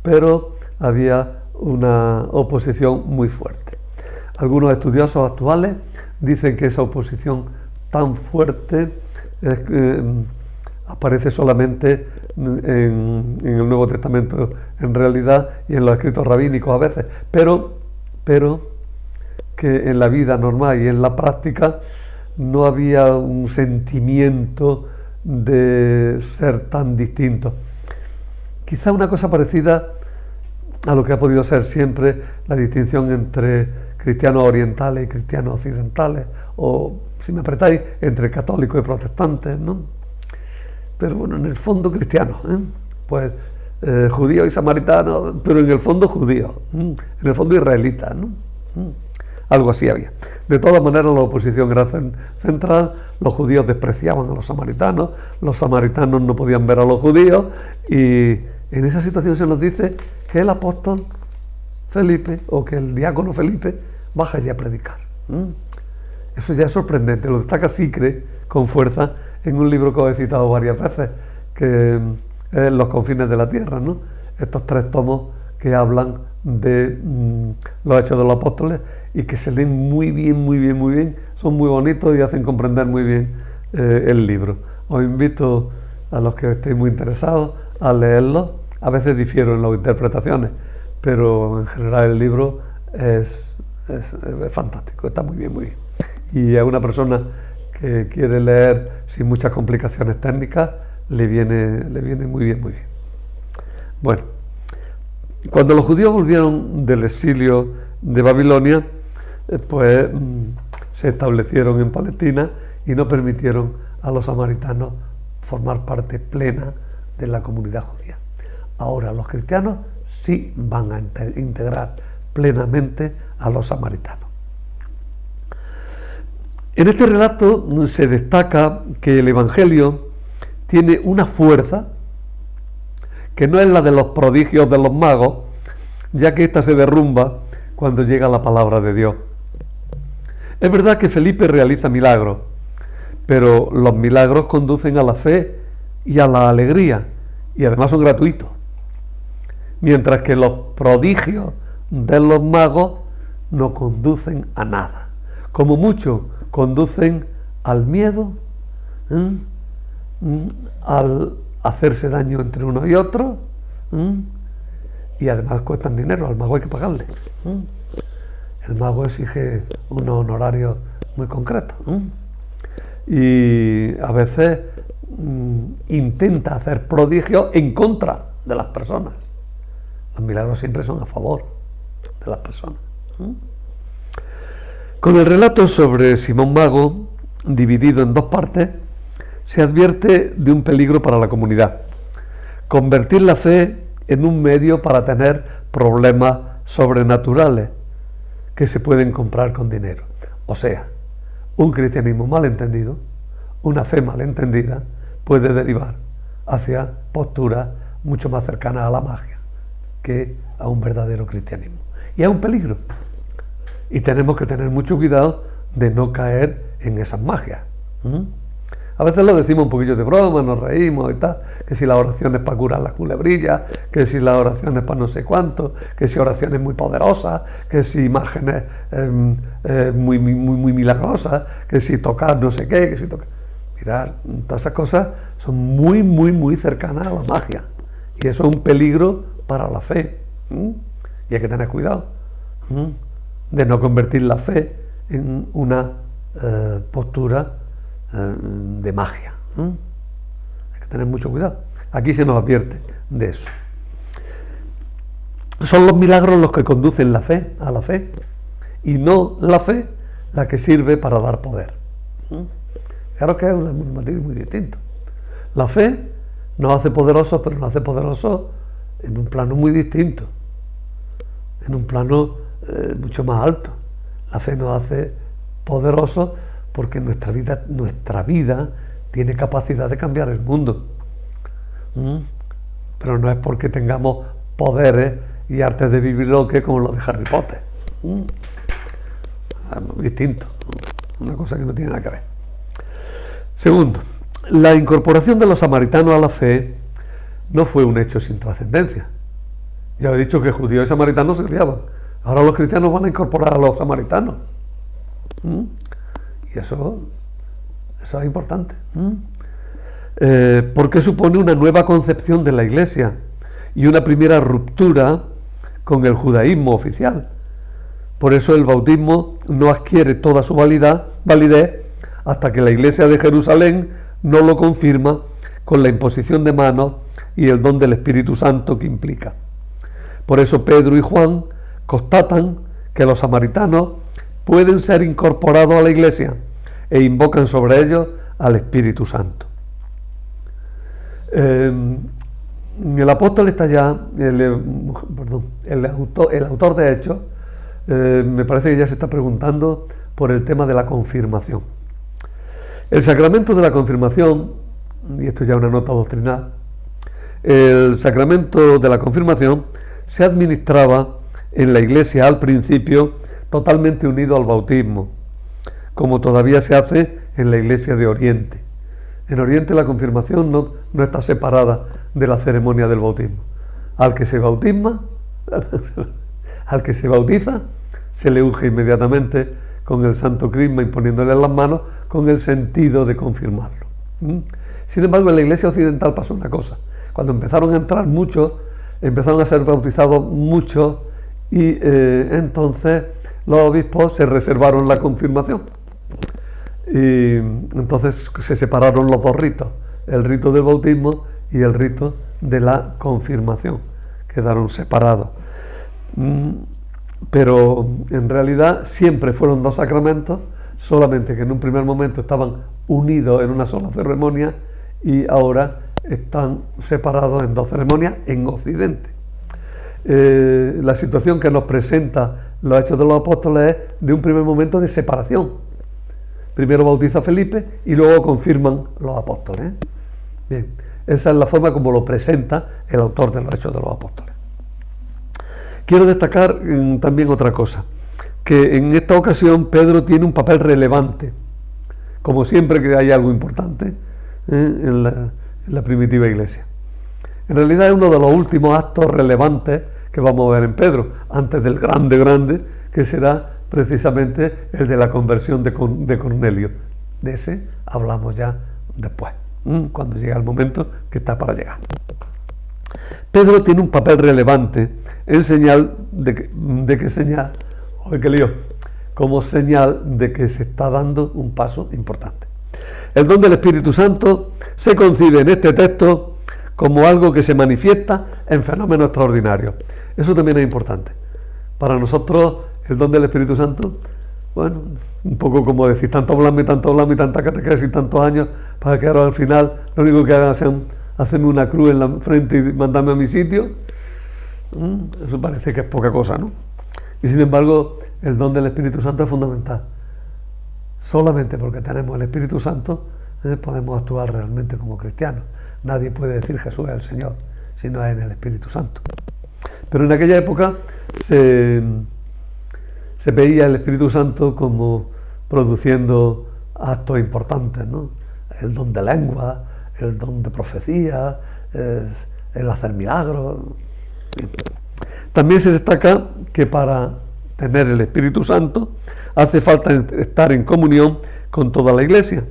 pero había una oposición muy fuerte. Algunos estudiosos actuales dicen que esa oposición tan fuerte aparece solamente en el Nuevo Testamento en realidad, y en los escritos rabínicos a veces, pero que en la vida normal y en la práctica no había un sentimiento de ser tan distintos. Quizá una cosa parecida a lo que ha podido ser siempre la distinción entre cristianos orientales y cristianos occidentales, o, si me apretáis, entre católicos y protestantes, ¿no? Pero bueno, en el fondo cristianos, pues judíos y samaritanos, pero en el fondo judíos, en el fondo israelitas, ¿no? Algo así había. De todas maneras, la oposición era central. Los judíos despreciaban a los samaritanos no podían ver a los judíos, y en esa situación se nos dice que el apóstol Felipe, o que el diácono Felipe, baja allí a predicar. Eso ya es sorprendente. Lo destaca Sicre con fuerza en un libro que os he citado varias veces, que es Los confines de la tierra, ¿no? Estos 3 tomos que hablan de los hechos de los apóstoles, y que se leen muy bien, son muy bonitos y hacen comprender muy bien el libro. Os invito a los que estéis muy interesados a leerlo. A veces difiero en las interpretaciones, pero en general el libro es fantástico, está muy bien. Y a una persona que quiere leer sin muchas complicaciones técnicas, le viene muy bien. Bueno, cuando los judíos volvieron del exilio de Babilonia, pues se establecieron en Palestina y no permitieron a los samaritanos formar parte plena de la comunidad judía. Ahora los cristianos sí van a integrar plenamente a los samaritanos. En este relato se destaca que el Evangelio tiene una fuerza que no es la de los prodigios de los magos, ya que ésta se derrumba cuando llega la palabra de Dios. Es verdad que Felipe realiza milagros, pero los milagros conducen a la fe y a la alegría, y además son gratuitos. Mientras que los prodigios de los magos no conducen a nada. Como mucho, conducen al miedo, al hacerse daño entre uno y otro, y además cuestan dinero. Al mago hay que pagarle. El mago exige unos honorarios muy concretos, y a veces intenta hacer prodigios en contra de las personas. Los milagros siempre son a favor de las personas. Con el relato sobre Simón Mago, dividido en 2 partes, se advierte de un peligro para la comunidad: convertir la fe en un medio para tener problemas sobrenaturales que se pueden comprar con dinero. O sea, un cristianismo mal entendido, una fe mal entendida, puede derivar hacia posturas mucho más cercanas a la magia que a un verdadero cristianismo. Y es un peligro. Y tenemos que tener mucho cuidado de no caer en esas magias. A veces lo decimos un poquillo de broma, nos reímos y tal, que si la oración es para curar las culebrillas, que si la oración es para no sé cuánto, que si oraciones muy poderosas, que si imágenes muy milagrosas, que si tocar no sé qué, que si tocar... Mirad, todas esas cosas son muy cercanas a la magia, y eso es un peligro para la fe, y hay que tener cuidado de no convertir la fe en una postura de magia. Hay que tener mucho cuidado. Aquí se nos advierte de eso. Son los milagros los que conducen la fe a la fe, y no la fe la que sirve para dar poder. Claro que es un matiz muy distinto. La fe nos hace poderosos, pero nos hace poderosos en un plano muy distinto, en un plano mucho más alto. La fe nos hace poderosos porque nuestra vida tiene capacidad de cambiar el mundo. Pero no es porque tengamos poderes y artes de vivir lo que como los de Harry Potter. Es muy distinto, una cosa que no tiene nada que ver. Segundo, la incorporación de los samaritanos a la fe no fue un hecho sin trascendencia. Ya he dicho que judíos y samaritanos se criaban. Ahora los cristianos van a incorporar a los samaritanos. Y eso es importante. Porque supone una nueva concepción de la Iglesia y una primera ruptura con el judaísmo oficial. Por eso el bautismo no adquiere toda su validez hasta que la Iglesia de Jerusalén no lo confirma con la imposición de manos y el don del Espíritu Santo que implica. Por eso Pedro y Juan constatan que los samaritanos pueden ser incorporados a la Iglesia e invocan sobre ellos al Espíritu Santo. El apóstol está ya, el autor de Hechos, me parece que ya se está preguntando por el tema de la confirmación. El sacramento de la confirmación, y esto ya es una nota doctrinal, el sacramento de la confirmación se administraba en la Iglesia al principio totalmente unido al bautismo, como todavía se hace en la Iglesia de Oriente. En Oriente la confirmación no está separada de la ceremonia del bautismo. Al que se bautiza, se le unge inmediatamente con el Santo Crisma, imponiéndole las manos, con el sentido de confirmarlo. Sin embargo, en la Iglesia occidental pasó una cosa. Cuando empezaron a entrar muchos, empezaron a ser bautizados muchos, y entonces los obispos se reservaron la confirmación. Y entonces se separaron los dos ritos, el rito del bautismo y el rito de la confirmación. Quedaron separados. Pero en realidad siempre fueron dos sacramentos, solamente que en un primer momento estaban unidos en una sola ceremonia y ahora están separados en dos ceremonias en Occidente. La situación que nos presenta los Hechos de los Apóstoles es de un primer momento de separación. Primero bautiza Felipe y luego confirman los apóstoles. Bien, esa es la forma como lo presenta el autor de los Hechos de los Apóstoles. Quiero destacar también otra cosa, que en esta ocasión Pedro tiene un papel relevante, como siempre que hay algo importante en la primitiva Iglesia. En realidad es uno de los últimos actos relevantes que vamos a ver en Pedro, antes del grande, que será precisamente el de la conversión de Cornelio. De ese hablamos ya después, cuando llega el momento que está para llegar. Pedro tiene un papel relevante en señal como señal de que se está dando un paso importante. El don del Espíritu Santo se concibe en este texto como algo que se manifiesta en fenómenos extraordinarios. Eso también es importante. Para nosotros el don del Espíritu Santo, bueno, un poco como decir, tanto hablarme, tanta catequesis, tantos años, para que ahora al final lo único que hagan sea hacerme una cruz en la frente y mandarme a mi sitio. Eso parece que es poca cosa, ¿no? Y sin embargo, el don del Espíritu Santo es fundamental. Solamente porque tenemos el Espíritu Santo podemos actuar realmente como cristianos. Nadie puede decir Jesús es el Señor si no es en el Espíritu Santo. Pero en aquella época se veía el Espíritu Santo como produciendo actos importantes, ¿no? El don de lengua, el don de profecía, el hacer milagros. También se destaca que para tener el Espíritu Santo hace falta estar en comunión con toda la Iglesia.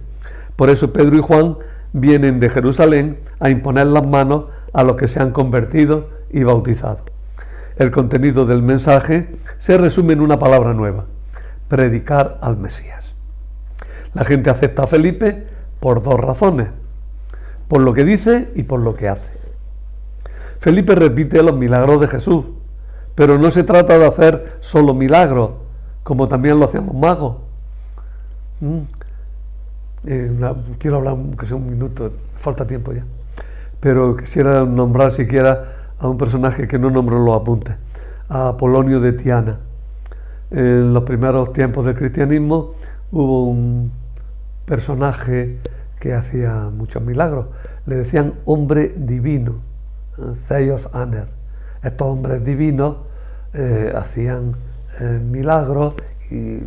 Por eso Pedro y Juan vienen de Jerusalén a imponer las manos a los que se han convertido y bautizado. El contenido del mensaje se resume en una palabra nueva: predicar al Mesías. La gente acepta a Felipe por dos razones: por lo que dice y por lo que hace. Felipe repite los milagros de Jesús, pero no se trata de hacer solo milagros, como también lo hacían los magos. Quiero hablar, aunque sea un minuto, falta tiempo ya, pero quisiera nombrar siquiera a un personaje que no nombro en los apuntes, a Apolonio de Tiana. En los primeros tiempos del cristianismo hubo un personaje que hacía muchos milagros, le decían hombre divino, Theos Aner. Estos hombres divinos hacían milagros y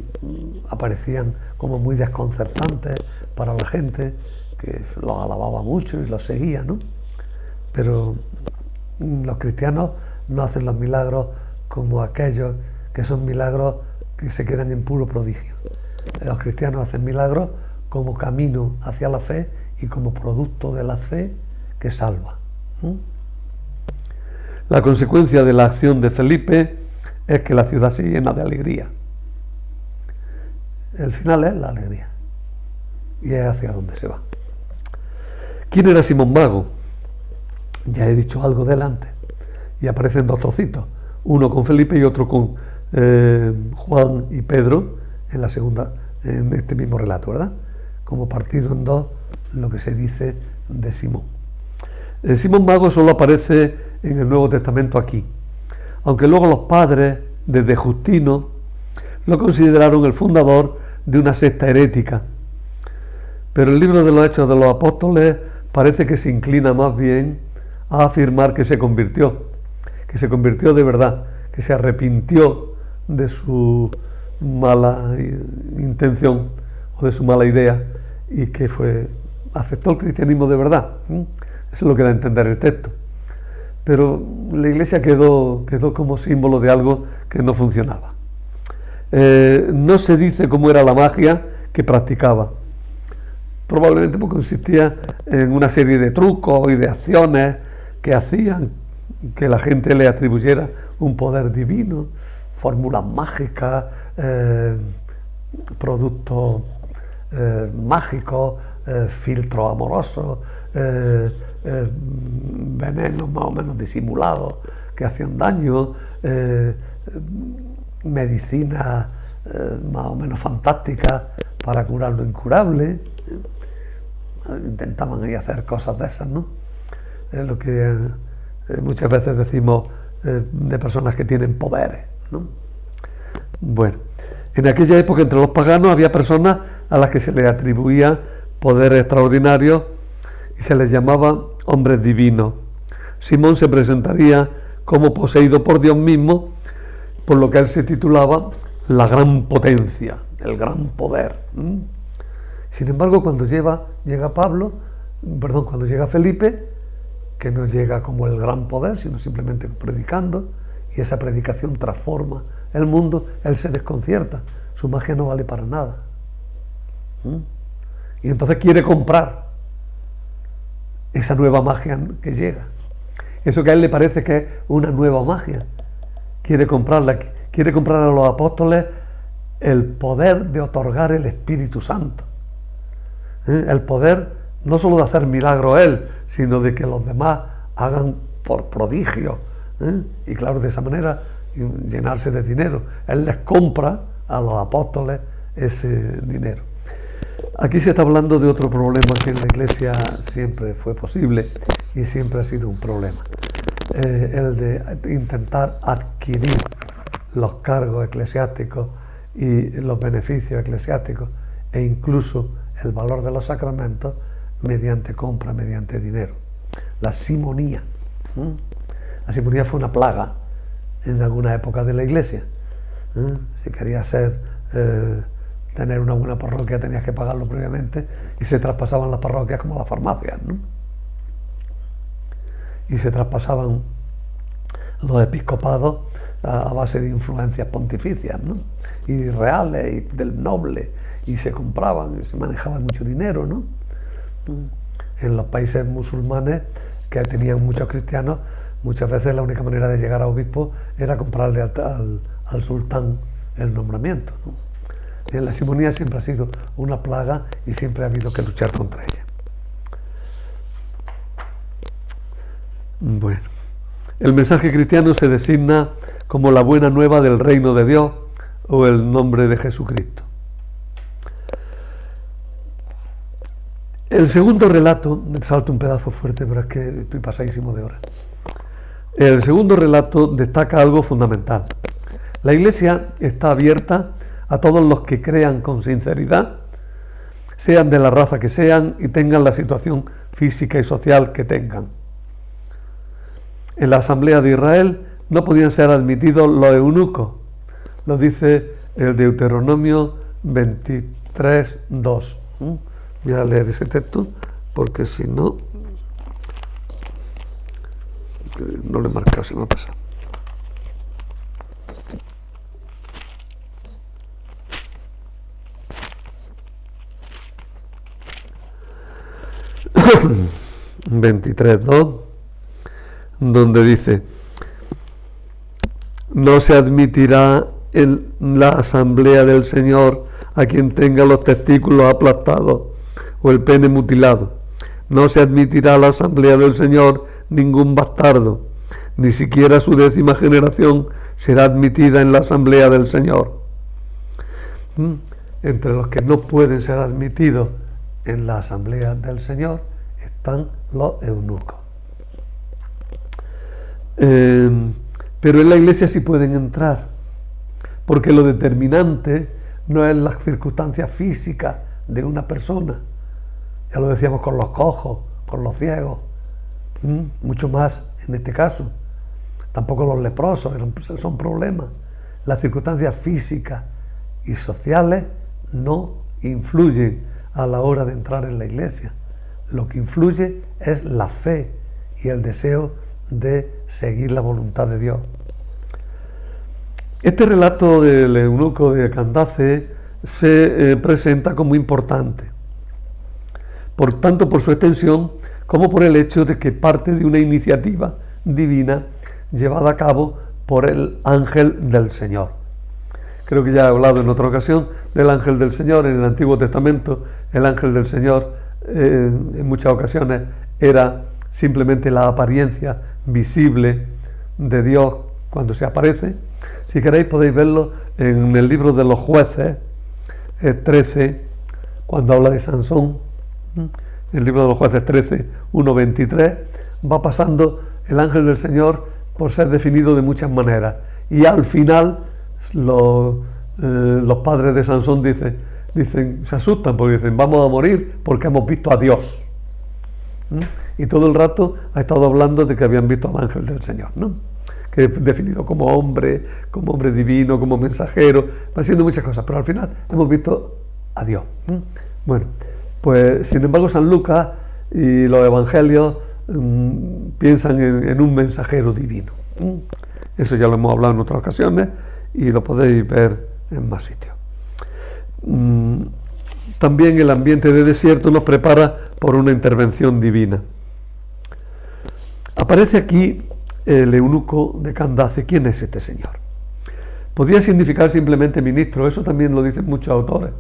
aparecían como muy desconcertantes para la gente, que los alababa mucho y los seguía, ¿no? Pero los cristianos no hacen los milagros como aquellos que son milagros que se quedan en puro prodigio. Los cristianos hacen milagros como camino hacia la fe y como producto de la fe que salva. La consecuencia de la acción de Felipe es que la ciudad se llena de alegría. El final es la alegría y es hacia donde se va. ¿Quién era Simón Mago? Ya he dicho algo de él antes, y aparecen dos trocitos, uno con Felipe y otro con Juan y Pedro en la segunda, en este mismo relato, ¿verdad? Como partido en dos lo que se dice de Simón. Simón Mago solo aparece en el Nuevo Testamento aquí, aunque luego los padres, desde Justino, lo consideraron el fundador de una secta herética. Pero el libro de los Hechos de los Apóstoles parece que se inclina más bien a afirmar que se convirtió de verdad, que se arrepintió de su mala intención o de su mala idea y que aceptó el cristianismo de verdad. Eso es lo que da a entender el texto. Pero la Iglesia quedó como símbolo de algo que no funcionaba. No se dice cómo era la magia que practicaba. Probablemente porque consistía en una serie de trucos y de acciones que hacían que la gente le atribuyera un poder divino, fórmulas mágicas, productos mágicos, filtros amorosos, venenos más o menos disimulados que hacían daño, medicinas más o menos fantásticas para curar lo incurable. Intentaban ahí hacer cosas de esas, ¿no? Es lo que muchas veces decimos de personas que tienen poderes, ¿no? Bueno, en aquella época entre los paganos había personas a las que se les atribuía poderes extraordinarios y se les llamaba hombres divinos. Simón se presentaría como poseído por Dios mismo, por lo que él se titulaba la gran potencia, el gran poder. Sin embargo, cuando llega Felipe, que no llega como el gran poder, sino simplemente predicando, y esa predicación transforma el mundo, él se desconcierta, su magia no vale para nada. Y entonces quiere comprar esa nueva magia que llega. Eso que a él le parece que es una nueva magia. Quiere comprarla, quiere comprar a los apóstoles el poder de otorgar el Espíritu Santo. El poder no solo de hacer milagros él, sino de que los demás hagan por prodigio. Y claro, de esa manera llenarse de dinero. Él les compra a los apóstoles ese dinero. Aquí se está hablando de otro problema que en la Iglesia siempre fue posible y siempre ha sido un problema. El de intentar adquirir los cargos eclesiásticos y los beneficios eclesiásticos e incluso el valor de los sacramentos mediante compra, mediante dinero. La simonía. La simonía fue una plaga en alguna época de la Iglesia. Si querías tener una buena parroquia tenías que pagarlo previamente y se traspasaban las parroquias como las farmacias, ¿no? Y se traspasaban los episcopados a base de influencias pontificias, ¿no? Y reales y del noble, y se compraban y se manejaba mucho dinero, ¿no? En los países musulmanes que tenían muchos cristianos, muchas veces la única manera de llegar a obispo era comprarle al sultán el nombramiento, ¿no? En la simonía siempre ha sido una plaga y siempre ha habido que luchar contra ella. Bueno, el mensaje cristiano se designa como la buena nueva del reino de Dios o el nombre de Jesucristo. El segundo relato, me salto un pedazo fuerte, pero es que estoy pasadísimo de hora. El segundo relato destaca algo fundamental. La Iglesia está abierta a todos los que crean con sinceridad, sean de la raza que sean y tengan la situación física y social que tengan. En la Asamblea de Israel no podían ser admitidos los eunucos, lo dice el Deuteronomio 23:2. Voy a leer ese texto porque si no, no lo he marcado, se me ha pasado. (23:2) donde dice: no se admitirá en la asamblea del Señor a quien tenga los testículos aplastados o el pene mutilado, no se admitirá a la asamblea del Señor ningún bastardo, ni siquiera su 10ª generación será admitida en la asamblea del Señor. Entre los que no pueden ser admitidos en la asamblea del Señor están los eunucos. Pero en la iglesia sí pueden entrar, porque lo determinante no es las circunstancias físicas de una persona. Ya lo decíamos con los cojos, con los ciegos, mucho más en este caso. Tampoco los leprosos, son problemas. Las circunstancias físicas y sociales no influyen a la hora de entrar en la iglesia. Lo que influye es la fe y el deseo de seguir la voluntad de Dios. Este relato del eunuco de Candace se presenta como importante, tanto por su extensión como por el hecho de que parte de una iniciativa divina llevada a cabo por el ángel del Señor. Creo que ya he hablado en otra ocasión del ángel del Señor. En el Antiguo Testamento el ángel del Señor en muchas ocasiones era simplemente la apariencia visible de Dios cuando se aparece. Si queréis podéis verlo en el libro de los Jueces 13, cuando habla de Sansón. El libro de los Jueces 13, 1-23, va pasando el ángel del Señor por ser definido de muchas maneras. Y al final los padres de Sansón dicen, se asustan porque dicen, vamos a morir porque hemos visto a Dios. Y todo el rato ha estado hablando de que habían visto al ángel del Señor, ¿no? Que es definido como hombre divino, como mensajero, va siendo muchas cosas, pero al final hemos visto a Dios. Bueno, pues sin embargo San Lucas y los evangelios piensan en un mensajero divino. Eso ya lo hemos hablado en otras ocasiones y lo podéis ver en más sitios. También el ambiente de desierto nos prepara por una intervención divina. Aparece aquí el eunuco de Candace. ¿Quién es este señor? Podría significar simplemente ministro, eso también lo dicen muchos autores,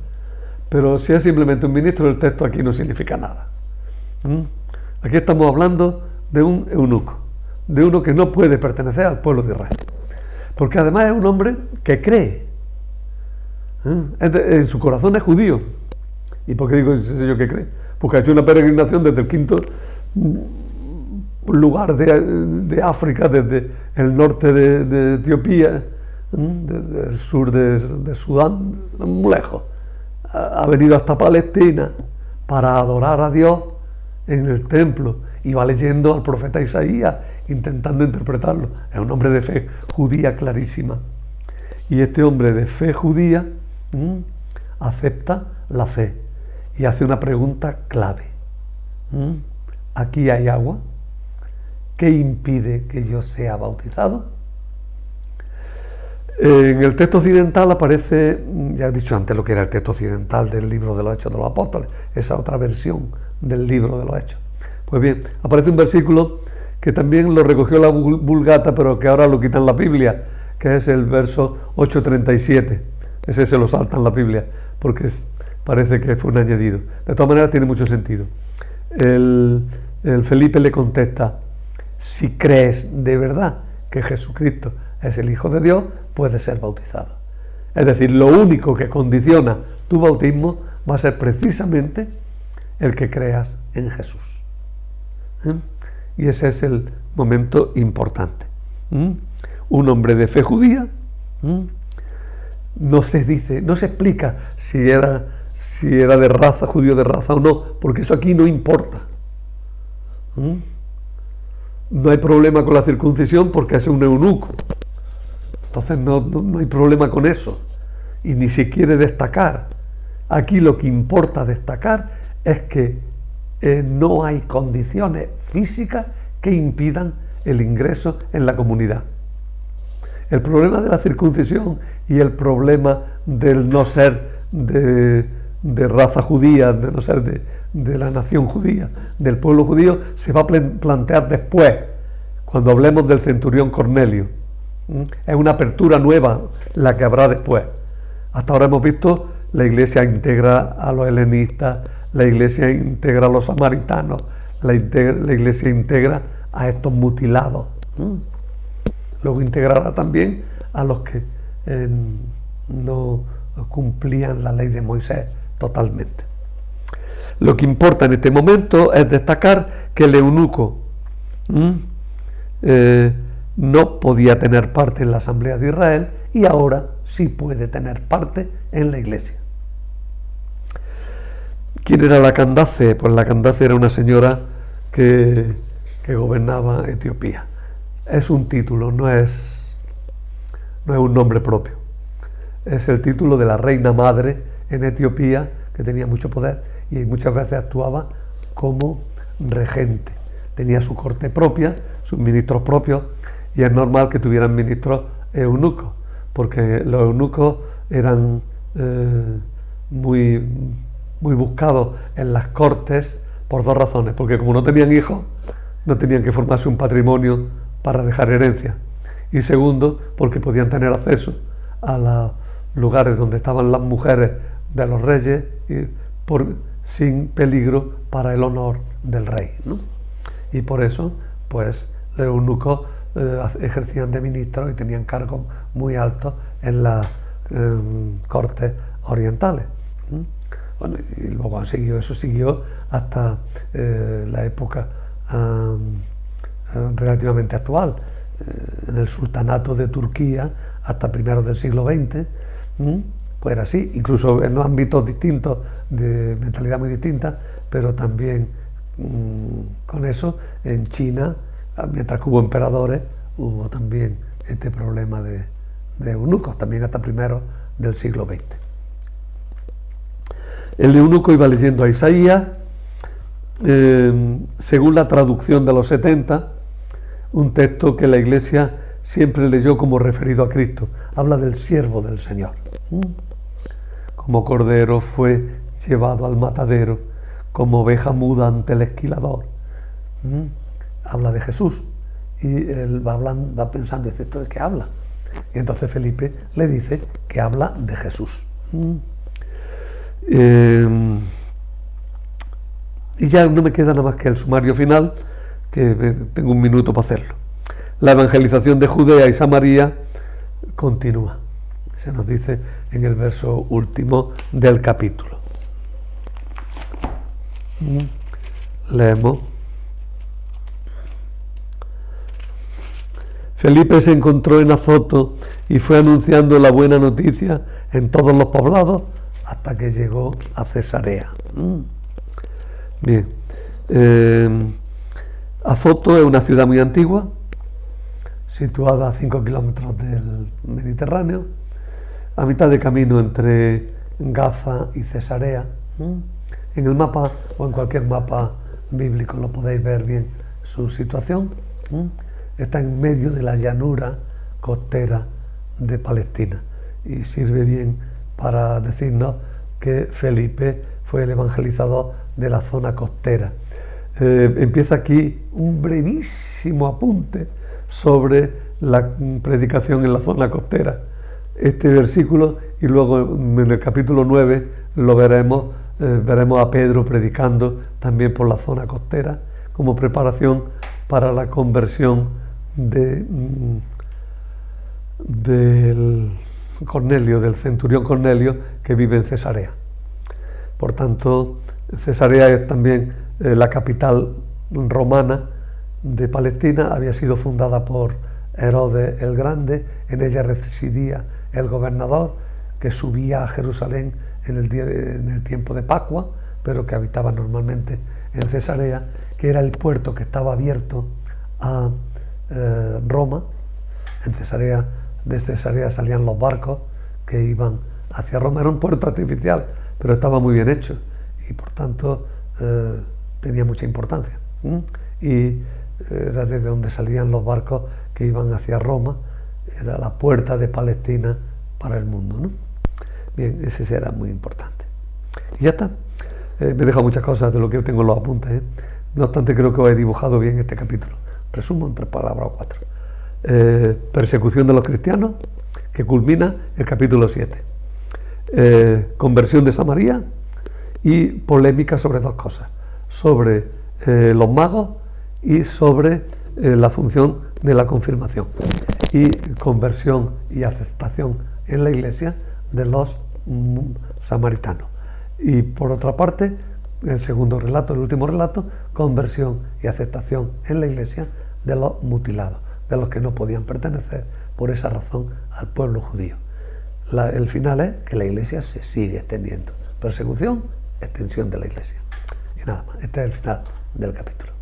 pero si es simplemente un ministro, el texto aquí no significa nada. Aquí estamos hablando de un eunuco, de uno que no puede pertenecer al pueblo de Israel, porque además es un hombre que cree, en su corazón es judío. ¿Y por qué digo yo que cree? Porque ha hecho una peregrinación desde el 5º lugar de África, desde el norte de Etiopía, desde el sur de Sudán, muy lejos. Ha venido hasta Palestina para adorar a Dios en el templo y va leyendo al profeta Isaías, intentando interpretarlo. Es un hombre de fe judía clarísima. Y este hombre de fe judía acepta la fe y hace una pregunta clave. ¿Aquí hay agua? ¿Qué impide que yo sea bautizado? En el texto occidental aparece, ya he dicho antes lo que era el texto occidental del libro de los Hechos de los Apóstoles, esa otra versión del libro de los Hechos. Pues bien, aparece un versículo que también lo recogió la Vulgata, pero que ahora lo quitan la Biblia, que es el verso 8:37. Ese se lo salta en la Biblia, porque parece que fue un añadido. De todas maneras tiene mucho sentido. El Felipe le contesta, si crees de verdad que Jesucristo es el Hijo de Dios, puedes ser bautizado. Es decir, lo único que condiciona tu bautismo va a ser precisamente el que creas en Jesús. Y ese es el momento importante. Un hombre de fe judía, no se explica si era de raza, judío de raza o no, porque eso aquí no importa. No hay problema con la circuncisión porque es un eunuco. Entonces no hay problema con eso. Y ni se quiere destacar. Aquí lo que importa destacar es que no hay condiciones físicas que impidan el ingreso en la comunidad. El problema de la circuncisión y el problema del no ser de raza judía, de no ser de la nación judía, del pueblo judío, se va a plantear después, cuando hablemos del centurión Cornelio. Es una apertura nueva la que habrá después. Hasta ahora hemos visto la iglesia integra a los helenistas, la iglesia integra a los samaritanos, la Iglesia integra a estos mutilados. Luego integrará también a los que no cumplían la ley de Moisés totalmente. Lo que importa en este momento es destacar que el eunuco no podía tener parte en la Asamblea de Israel y ahora sí puede tener parte en la Iglesia. ¿Quién era la Candace? Pues la Candace era una señora que gobernaba Etiopía. Es un título, no es un nombre propio. Es el título de la reina madre en Etiopía, que tenía mucho poder y muchas veces actuaba como regente. Tenía su corte propia, sus ministros propios, y es normal que tuvieran ministros eunucos, porque los eunucos eran muy buscados en las cortes por dos razones: porque como no tenían hijos, no tenían que formarse un patrimonio para dejar herencia, y segundo, porque podían tener acceso a los lugares donde estaban las mujeres de los reyes sin peligro para el honor del rey, ¿no? Y por eso, pues, los eunucos ejercían de ministros y tenían cargos muy altos en las cortes orientales. Bueno, y luego eso siguió hasta la época relativamente actual, en el sultanato de Turquía hasta primeros del siglo XX, pues era así, incluso en ámbitos distintos, de mentalidad muy distinta, pero también con eso en China, mientras que hubo emperadores, hubo también este problema de eunucos, también hasta primeros del siglo XX. El eunuco iba leyendo a Isaías, según la traducción de los 70, un texto que la Iglesia siempre leyó como referido a Cristo. Habla del siervo del Señor. Como cordero fue llevado al matadero, como oveja muda ante el esquilador. Habla de Jesús. Y él va pensando, dice, ¿esto de qué habla? Y entonces Felipe le dice que habla de Jesús. Y ya no me queda nada más que el sumario final, que tengo un minuto para hacerlo. La evangelización de Judea y Samaria continúa. Se nos dice en el verso último del capítulo. Leemos. Felipe se encontró en Azoto y fue anunciando la buena noticia en todos los poblados hasta que llegó a Cesarea. Bien. Azoto es una ciudad muy antigua, situada a 5 kilómetros del Mediterráneo, a mitad de camino entre Gaza y Cesarea. En el mapa o en cualquier mapa bíblico lo podéis ver bien su situación. Está en medio de la llanura costera de Palestina y sirve bien para decirnos que Felipe fue el evangelizador de la zona costera. Empieza aquí un brevísimo apunte sobre la predicación en la zona costera. Este versículo, y luego en el capítulo 9 lo veremos a Pedro predicando también por la zona costera como preparación para la conversión del Cornelio, del centurión Cornelio, que vive en Cesarea. Por tanto, Cesarea es también la capital romana de Palestina, había sido fundada por Herodes el Grande, en ella residía el gobernador que subía a Jerusalén en el tiempo de Pascua, pero que habitaba normalmente en Cesarea, que era el puerto que estaba abierto a Roma. En Cesarea, desde Cesarea salían los barcos que iban hacia Roma. Era un puerto artificial, pero estaba muy bien hecho y por tanto tenía mucha importancia. Y era desde donde salían los barcos que iban hacia Roma, era la puerta de Palestina para el mundo, ¿no? Bien, ese era muy importante. Y ya está. Me he dejado muchas cosas de lo que tengo en los apuntes, No obstante, creo que os he dibujado bien este capítulo. Resumo en 3 palabras o 4. Persecución de los cristianos, que culmina el capítulo 7. Conversión de Samaria y polémica sobre 2 cosas. Sobre los magos y sobre la función de la confirmación y conversión y aceptación en la Iglesia de los samaritanos. Y por otra parte, el segundo relato, el último relato, conversión y aceptación en la Iglesia de los mutilados, de los que no podían pertenecer por esa razón al pueblo judío. El final es que la Iglesia se sigue extendiendo. Persecución, extensión de la Iglesia. Y nada más, este es el final del capítulo.